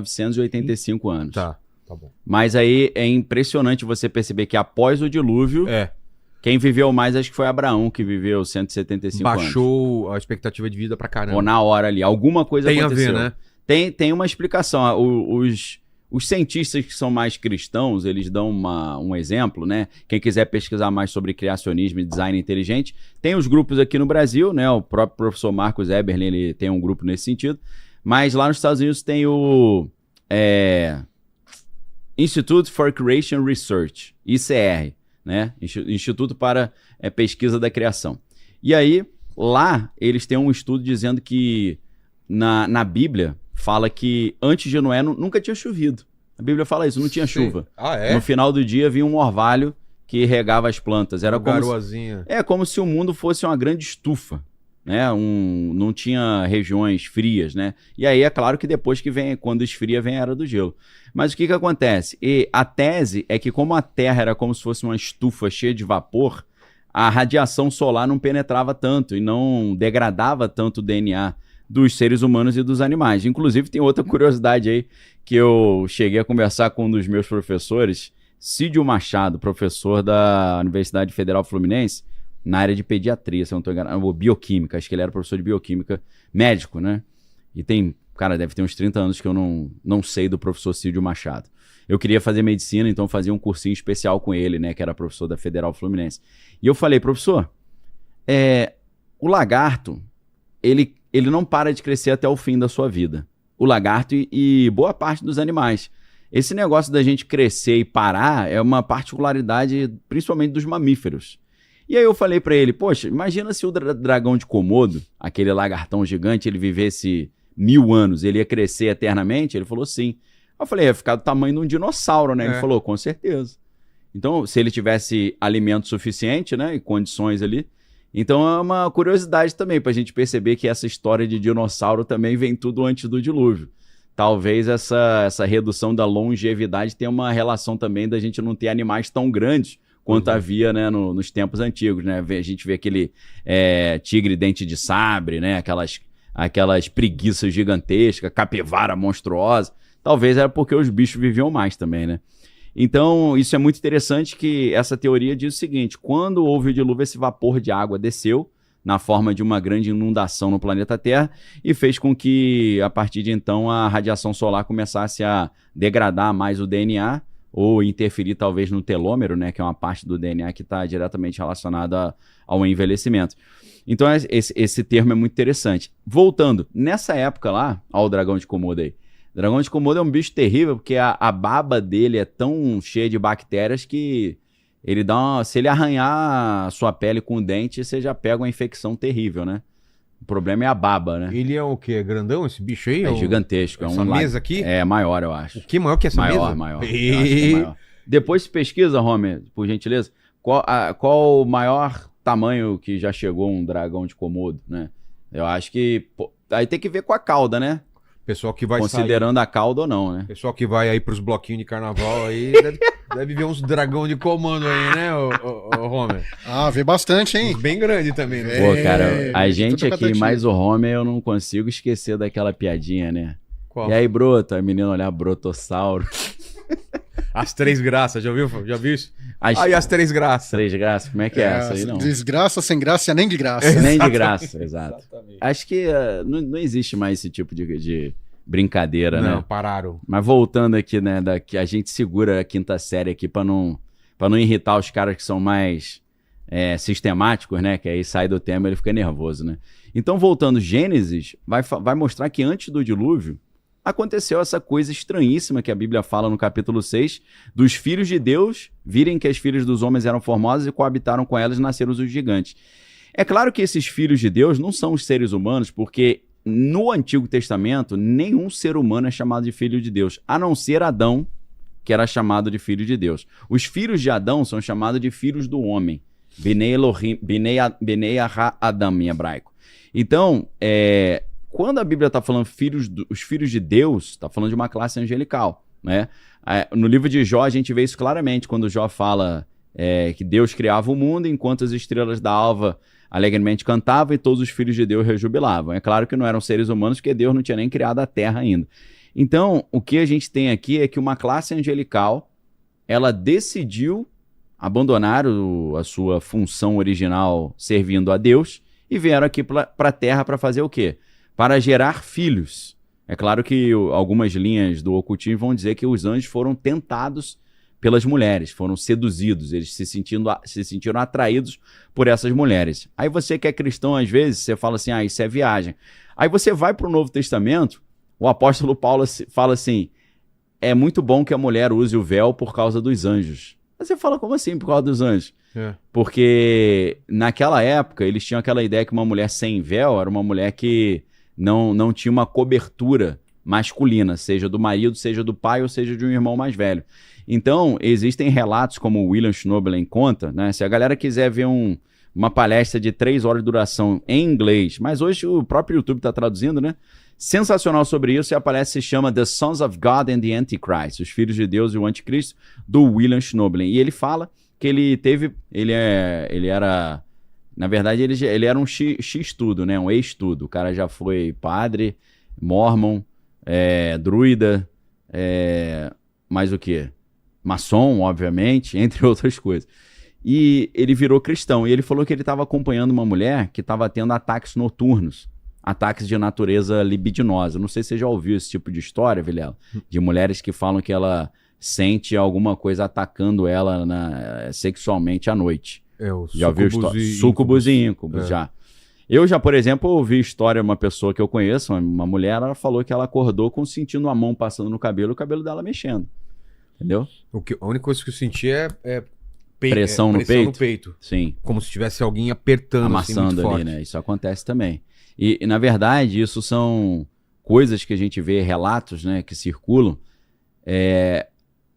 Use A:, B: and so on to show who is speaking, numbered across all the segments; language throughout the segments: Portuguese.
A: 985 anos.
B: Tá bom.
A: Mas aí é impressionante você perceber que após o dilúvio, quem viveu mais acho que foi Abraão, que viveu 175 anos.
B: Baixou a expectativa de vida pra caramba.
A: Ou na hora ali. Alguma coisa aconteceu.
B: Tem a ver, né?
A: Tem uma explicação. Os cientistas que são mais cristãos, eles dão um exemplo, né? Quem quiser pesquisar mais sobre criacionismo e design inteligente, tem os grupos aqui no Brasil, né? O próprio professor Marcos Eberlin, ele tem um grupo nesse sentido. Mas lá nos Estados Unidos tem o Institute for Creation Research, ICR, né? Instituto para Pesquisa da Criação. E aí, lá, eles têm um estudo dizendo que na Bíblia fala que antes de Noé nunca tinha chovido. A Bíblia fala isso, não tinha chuva. No final do dia vinha um orvalho que regava as plantas. Era como se o mundo fosse uma grande estufa, né? Não tinha regiões frias, né? E aí é claro que depois quando esfria, vem a Era do Gelo. Mas o que acontece? A tese é que como a Terra era como se fosse uma estufa cheia de vapor, a radiação solar não penetrava tanto e não degradava tanto o DNA dos seres humanos e dos animais. Inclusive, tem outra curiosidade aí que eu cheguei a conversar com um dos meus professores, Cídio Machado, professor da Universidade Federal Fluminense, na área de pediatria, se eu não estou enganado, ou bioquímica, acho que ele era professor de bioquímica, médico, né? E deve ter uns 30 anos que eu não sei do professor Cídio Machado. Eu queria fazer medicina, então fazia um cursinho especial com ele, né? Que era professor da Federal Fluminense. E eu falei, professor, o lagarto, ele não para de crescer até o fim da sua vida. O lagarto e boa parte dos animais. Esse negócio da gente crescer e parar é uma particularidade, principalmente dos mamíferos. E aí eu falei pra ele, poxa, imagina se o dragão de Komodo, aquele lagartão gigante, ele vivesse 1000 anos, ele ia crescer eternamente? Ele falou sim. Eu falei, ia ficar do tamanho de um dinossauro, né? Ele falou, com certeza. Então, se ele tivesse alimento suficiente, né, e condições ali. Então é uma curiosidade também pra gente perceber que essa história de dinossauro também vem tudo antes do dilúvio. Talvez essa redução da longevidade tenha uma relação também da gente não ter animais tão grandes quanto havia, né, nos tempos antigos, né? A gente vê aquele tigre dente de sabre, né? Aquelas preguiças gigantescas, capivara monstruosa. Talvez era porque os bichos viviam mais também, né? Então, isso é muito interessante que essa teoria diz o seguinte, quando houve o dilúvio, esse vapor de água desceu na forma de uma grande inundação no planeta Terra e fez com que, a partir de então, a radiação solar começasse a degradar mais o DNA ou interferir talvez no telômero, né, que é uma parte do DNA que está diretamente relacionada ao envelhecimento. Então, esse termo é muito interessante. Voltando, nessa época lá, ao dragão de Komodo aí, o dragão de Komodo é um bicho terrível, porque a baba dele é tão cheia de bactérias que ele se ele arranhar a sua pele com o dente, você já pega uma infecção terrível, né? O problema é a baba, né?
B: Ele é o quê? É grandão esse bicho aí?
A: É gigantesco.
B: Essa mesa aqui?
A: É maior, eu acho.
B: O que maior que essa mesa?
A: Maior. Eu acho que é maior. Depois pesquisa, Homer, por gentileza, qual o maior tamanho que já chegou um dragão de Komodo, né? Eu acho que... aí tem que ver com a cauda, né?
B: Pessoal que vai
A: considerando a cauda ou não, né?
B: Pessoal que vai aí pros bloquinhos de carnaval aí, deve ver uns dragão de comando aí, né, o Homer?
C: Vê bastante, hein?
B: Bem grande também, né?
A: Pô, cara, a gente aqui, mais o Homer, eu não consigo esquecer daquela piadinha, né?
B: Qual?
A: E aí, brota? A menina olhar brotossauro.
B: As Três Graças, já viu isso? Aí as Três Graças.
A: Três Graças, como é que é essa aí, não?
C: Desgraça, sem graça, nem de graça.
A: Nem de graça, exato. Acho que não existe mais esse tipo de brincadeira, né?
B: Não, pararam.
A: Mas voltando aqui, né, que a gente segura a quinta série aqui pra não irritar os caras que são mais sistemáticos, né? Que aí sai do tema e ele fica nervoso, né? Então, voltando, Gênesis vai mostrar que antes do dilúvio, aconteceu essa coisa estranhíssima que a Bíblia fala no capítulo 6, dos filhos de Deus virem que as filhas dos homens eram formosas e coabitaram com elas e nasceram os gigantes. É claro que esses filhos de Deus não são os seres humanos, porque no Antigo Testamento nenhum ser humano é chamado de filho de Deus, a não ser Adão, que era chamado de filho de Deus. Os filhos de Adão são chamados de filhos do homem, Bnei Elohim, Bnei Adam em hebraico. Então, quando a Bíblia está falando os filhos de Deus, está falando de uma classe angelical, né? No livro de Jó a gente vê isso claramente, quando Jó fala que Deus criava o mundo enquanto as estrelas da alva alegremente cantavam e todos os filhos de Deus rejubilavam. É claro que não eram seres humanos, porque Deus não tinha nem criado a terra ainda. Então, o que a gente tem aqui é que uma classe angelical, ela decidiu abandonar a sua função original servindo a Deus e vieram aqui para a Terra para fazer o quê? Para gerar filhos. É claro que algumas linhas do ocultismo vão dizer que os anjos foram tentados pelas mulheres, foram seduzidos, eles se sentiram atraídos por essas mulheres. Aí você que é cristão, às vezes, você fala assim, isso é viagem. Aí você vai para o Novo Testamento, o apóstolo Paulo fala assim, é muito bom que a mulher use o véu por causa dos anjos. Aí você fala, como assim por causa dos anjos? Porque naquela época, eles tinham aquela ideia que uma mulher sem véu era uma mulher que não tinha uma cobertura masculina, seja do marido, seja do pai ou seja de um irmão mais velho. Então, existem relatos, como o William Schnoebelen conta, né? Se a galera quiser ver uma palestra de 3 horas de duração em inglês, mas hoje o próprio YouTube está traduzindo, né? Sensacional sobre isso, e a palestra se chama The Sons of God and the Antichrist, Os Filhos de Deus e o Anticristo, do William Schnoebelen. E ele fala que ele era, na verdade, ele era um X-tudo, né? Um ex-tudo. O cara já foi padre, mormon, druida, mais o quê? Maçom, obviamente, entre outras coisas. E ele virou cristão. E ele falou que ele estava acompanhando uma mulher que estava tendo ataques noturnos, ataques de natureza libidinosa. Não sei se você já ouviu esse tipo de história, Vilela, de mulheres que falam que ela sente alguma coisa atacando ela sexualmente à noite. Já ouviu história? Súcubus e íncubos, já. Eu já, por exemplo, ouvi história de uma pessoa que eu conheço, uma mulher, ela falou que ela acordou sentindo a mão passando no cabelo, o cabelo dela mexendo. Entendeu?
B: A única coisa que eu senti é
A: pressão no peito. Sim.
B: Como se tivesse alguém apertando,
A: amassando
B: assim, muito
A: ali,
B: forte.
A: né? Isso acontece também. E, na verdade, isso são coisas que a gente vê, relatos, né, que circulam.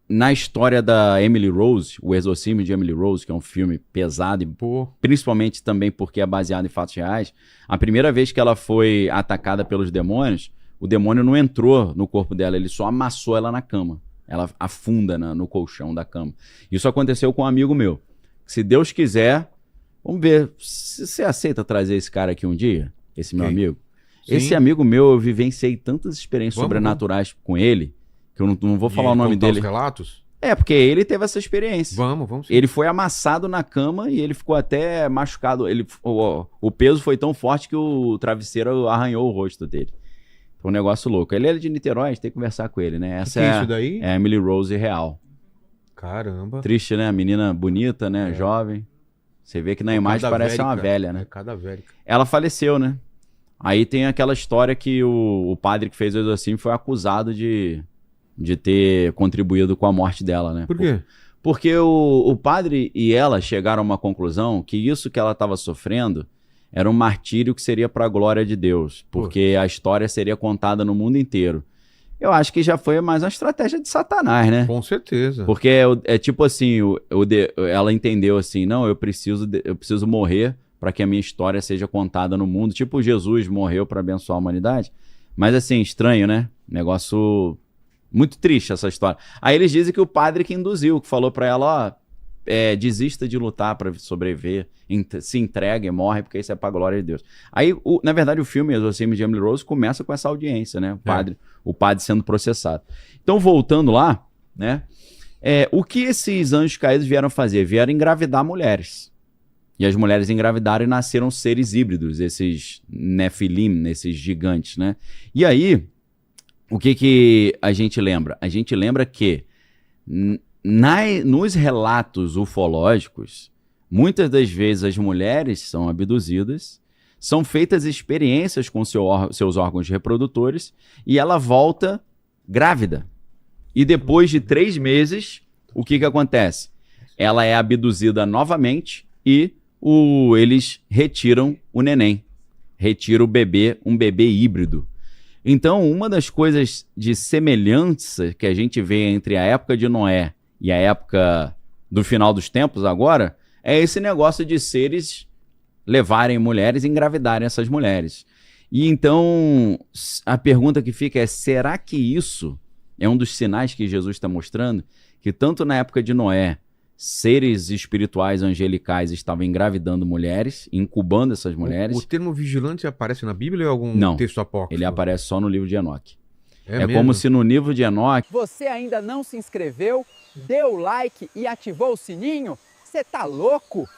A: Na história da Emily Rose, O Exorcismo de Emily Rose, que é um filme pesado, e principalmente também porque é baseado em fatos reais, a primeira vez que ela foi atacada pelos demônios, o demônio não entrou no corpo dela, ele só amassou ela na cama. Ela afunda no colchão da cama. Isso aconteceu com um amigo meu. Se Deus quiser, vamos ver, você aceita trazer esse cara aqui um dia? Esse meu amigo? Sim. Esse amigo meu, eu vivenciei tantas experiências sobrenaturais com ele, que eu não vou falar o nome dele.
B: Os relatos?
A: Porque ele teve essa experiência.
B: Vamos sim.
A: Ele foi amassado na cama e ele ficou até machucado. O peso foi tão forte que o travesseiro arranhou o rosto dele. Foi um negócio louco. Ele é de Niterói, a gente tem que conversar com ele, né? Essa
B: é isso daí?
A: É a Emily Rose real.
B: Caramba.
A: Triste, né? A menina bonita, né? Jovem. Você vê que na imagem parece uma velha, né?
B: Cadavérica.
A: Ela faleceu, né? Aí tem aquela história que o padre que fez o exorcismo foi acusado de ter contribuído com a morte dela, né?
B: Por quê?
A: Porque o padre e ela chegaram a uma conclusão que isso que ela estava sofrendo era um martírio que seria para a glória de Deus, porque a história seria contada no mundo inteiro. Eu acho que já foi mais uma estratégia de Satanás, né?
B: Com certeza.
A: Porque é tipo assim, ela entendeu assim, não, eu preciso morrer para que a minha história seja contada no mundo. Tipo, Jesus morreu para abençoar a humanidade. Mas assim, estranho, né? Negócio muito triste essa história. Aí eles dizem que o padre que induziu, que falou para ela, desista de lutar para sobreviver, se entrega e morre, porque isso é para a glória de Deus. Aí, na verdade, o filme Exorcismo de Emily Rose começa com essa audiência, né? O padre sendo processado. Então, voltando lá, né? O que esses anjos caídos vieram fazer? Vieram engravidar mulheres. E as mulheres engravidaram e nasceram seres híbridos, esses Nefilim, esses gigantes, né? E aí, o que a gente lembra? A gente lembra que nos relatos ufológicos, muitas das vezes as mulheres são abduzidas, são feitas experiências com seus órgãos reprodutores e ela volta grávida. E depois de 3 meses, o que acontece? Ela é abduzida novamente e eles retiram o neném, retiram o bebê, um bebê híbrido. Então, uma das coisas de semelhança que a gente vê entre a época de Noé e a época do final dos tempos agora, é esse negócio de seres levarem mulheres e engravidarem essas mulheres. E então, a pergunta que fica é, será que isso é um dos sinais que Jesus está mostrando? Que tanto na época de Noé, seres espirituais angelicais estavam engravidando mulheres, incubando essas mulheres.
B: O termo vigilante aparece na Bíblia ou em algum texto apócrifo?
A: Ele aparece só no livro de Enoque. É
B: mesmo?
A: como se no livro de Enoque...
D: Você ainda não se inscreveu, deu o like e ativou o sininho? Você tá louco?